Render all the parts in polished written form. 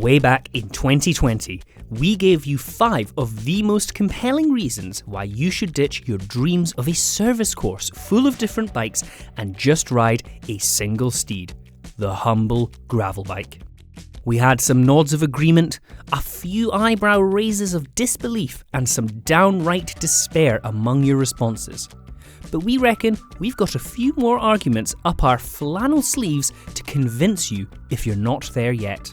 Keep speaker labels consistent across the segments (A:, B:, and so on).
A: Way back in 2020, we gave you 5 of the most compelling reasons why you should ditch your dreams of a service course full of different bikes and just ride a single steed, the humble gravel bike. We had some nods of agreement, a few eyebrow raises of disbelief, and some downright despair among your responses. But we reckon we've got a few more arguments up our flannel sleeves to convince you if you're not there yet.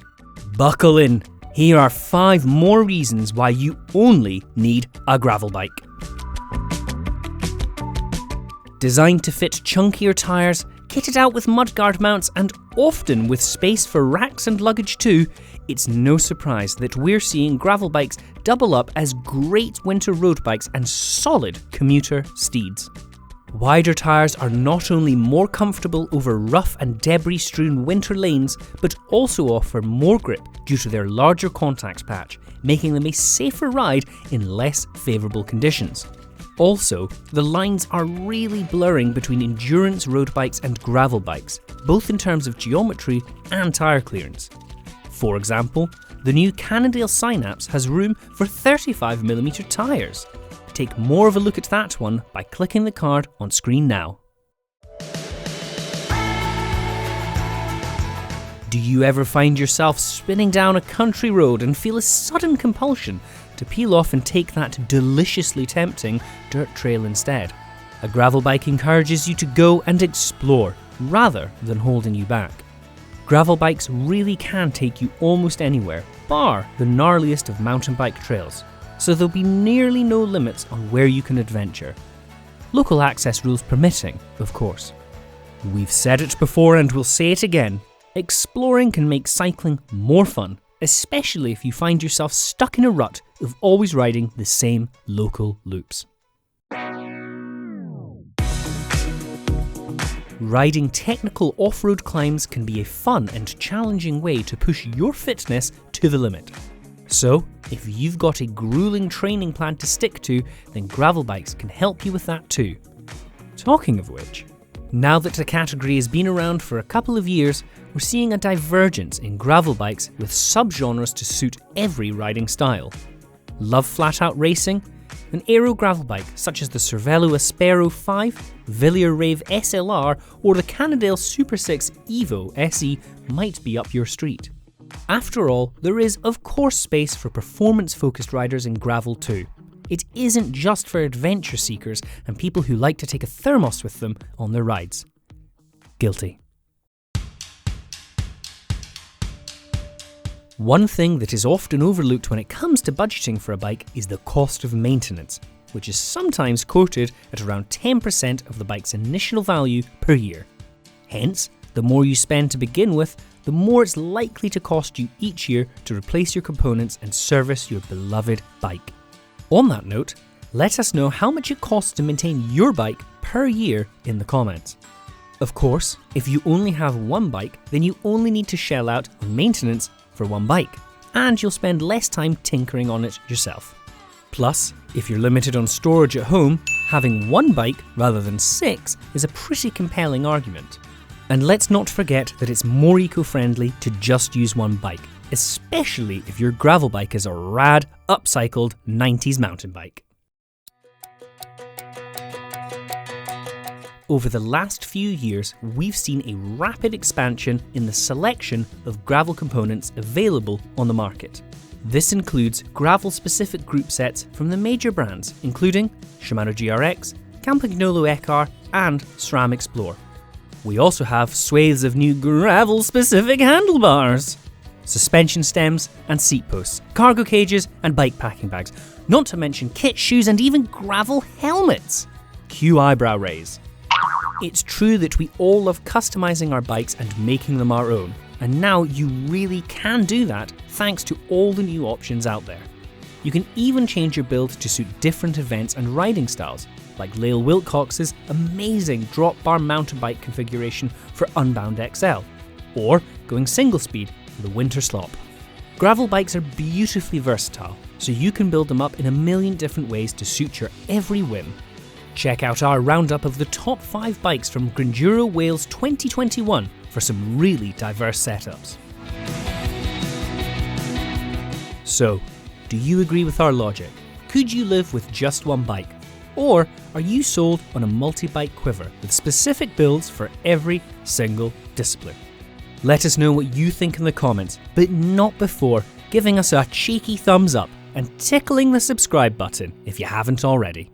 A: Buckle in, here are 5 more reasons why you only need a gravel bike. Designed to fit chunkier tyres, kitted out with mudguard mounts and often with space for racks and luggage too, it's no surprise that we're seeing gravel bikes double up as great winter road bikes and solid commuter steeds. Wider tyres are not only more comfortable over rough and debris-strewn winter lanes, but also offer more grip due to their larger contact patch, making them a safer ride in less favourable conditions. Also, the lines are really blurring between endurance road bikes and gravel bikes, both in terms of geometry and tyre clearance. For example, the new Cannondale Synapse has room for 35mm tyres. Take more of a look at that one by clicking the card on screen now. Do you ever find yourself spinning down a country road and feel a sudden compulsion to peel off and take that deliciously tempting dirt trail instead? A gravel bike encourages you to go and explore, rather than holding you back. Gravel bikes really can take you almost anywhere, bar the gnarliest of mountain bike trails, so there'll be nearly no limits on where you can adventure. Local access rules permitting, of course. We've said it before and we'll say it again. Exploring can make cycling more fun, especially if you find yourself stuck in a rut of always riding the same local loops. Riding technical off-road climbs can be a fun and challenging way to push your fitness to the limit. So, if you've got a grueling training plan to stick to, then gravel bikes can help you with that too. Talking of which, now that the category has been around for a couple of years, we're seeing a divergence in gravel bikes with subgenres to suit every riding style. Love flat-out racing? An aero gravel bike such as the Cervelo Aspero 5, Villiers Rave SLR or the Cannondale Super 6 Evo SE might be up your street. After all, there is of course space for performance-focused riders in gravel too. It isn't just for adventure seekers and people who like to take a thermos with them on their rides. Guilty. One thing that is often overlooked when it comes to budgeting for a bike is the cost of maintenance, which is sometimes quoted at around 10% of the bike's initial value per year. Hence, the more you spend to begin with, the more it's likely to cost you each year to replace your components and service your beloved bike. On that note, let us know how much it costs to maintain your bike per year in the comments. Of course, if you only have one bike, then you only need to shell out on maintenance for one bike, and you'll spend less time tinkering on it yourself. Plus, if you're limited on storage at home, having one bike rather than 6 is a pretty compelling argument. And let's not forget that it's more eco-friendly to just use one bike, especially if your gravel bike is a rad, upcycled 90s mountain bike. Over the last few years, we've seen a rapid expansion in the selection of gravel components available on the market. This includes gravel-specific group sets from the major brands, including Shimano GRX, Campagnolo Ekar, and SRAM Explore. We also have swathes of new gravel-specific handlebars, suspension stems and seat posts, cargo cages and bike packing bags, not to mention kit shoes and even gravel helmets. Cue eyebrow raise. It's true that we all love customizing our bikes and making them our own, and now you really can do that thanks to all the new options out there. You can even change your build to suit different events and riding styles, like Lael Wilcox's amazing drop bar mountain bike configuration for UNBOUND XL, or going single speed for the winter slop. Gravel bikes are beautifully versatile, so you can build them up in a million different ways to suit your every whim. Check out our roundup of the top 5 bikes from Grinduro Wales 2021 for some really diverse setups. So, do you agree with our logic? Could you live with just one bike? Or are you sold on a multi-bike quiver with specific builds for every single discipline? Let us know what you think in the comments, but not before giving us a cheeky thumbs up and tickling the subscribe button if you haven't already.